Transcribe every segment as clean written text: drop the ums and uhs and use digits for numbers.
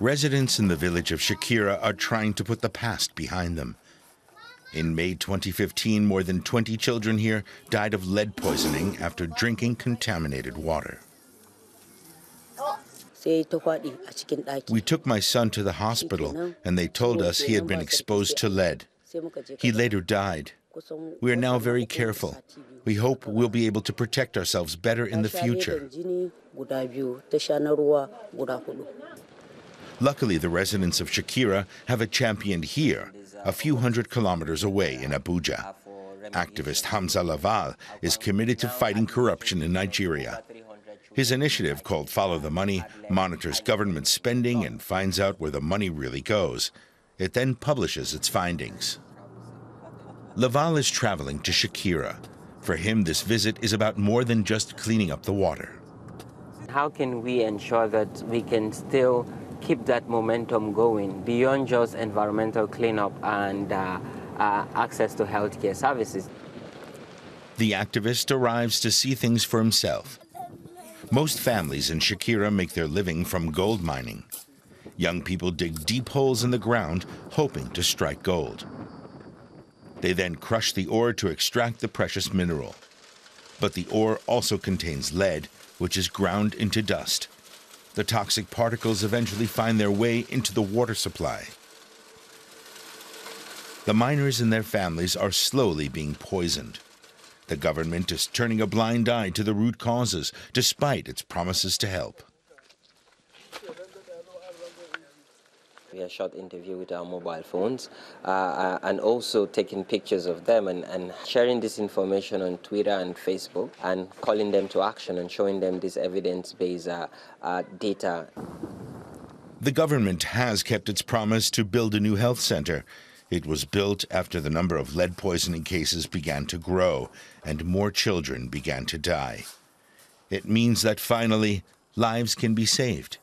Residents in the village of Shakira are trying to put the past behind them. In May 2015, more than 20 children here died of lead poisoning after drinking contaminated water. We took my son to the hospital, and they told us he had been exposed to lead. He later died. We are now very careful. We hope we'll be able to protect ourselves better in the future. Luckily, the residents of Shakira have a champion here, a few hundred kilometers away in Abuja. Activist Hamza Laval is committed to fighting corruption in Nigeria. His initiative, called Follow the Money, monitors government spending and finds out where the money really goes. It then publishes its findings. Laval is traveling to Shakira. For him, this visit is about more than just cleaning up the water. How can we ensure that we can still keep that momentum going beyond just environmental cleanup and access to healthcare services? The activist arrives to see things for himself. Most families in Shakira make their living from gold mining. Young people dig deep holes in the ground, hoping to strike gold. They then crush the ore to extract the precious mineral. But the ore also contains lead, which is ground into dust. The toxic particles eventually find their way into the water supply. The miners and their families are slowly being poisoned. The government is turning a blind eye to the root causes, despite its promises to help. We have shot interview with our mobile phones and also taking pictures of them and sharing this information on Twitter and Facebook and calling them to action and showing them this evidence-based data. The government has kept its promise to build a new health center. It was built after the number of lead poisoning cases began to grow and more children began to die. It means that finally, lives can be saved.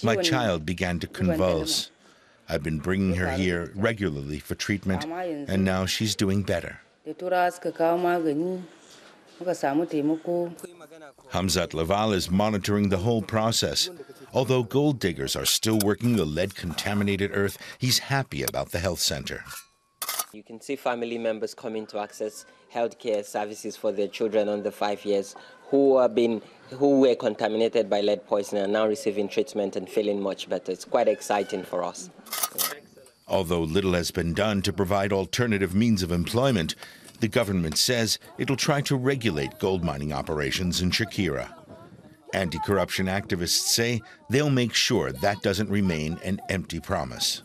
My child began to convulse. I've been bringing her here regularly for treatment, and now she's doing better. Hamzat Laval is monitoring the whole process. Although gold diggers are still working the lead-contaminated earth, he's happy about the health center. You can see family members coming to access healthcare services for their children under 5 years who were contaminated by lead poisoning and now receiving treatment and feeling much better. It's quite exciting for us. Although little has been done to provide alternative means of employment, the government says it'll try to regulate gold mining operations in Shakira. Anti-corruption activists say they'll make sure that doesn't remain an empty promise.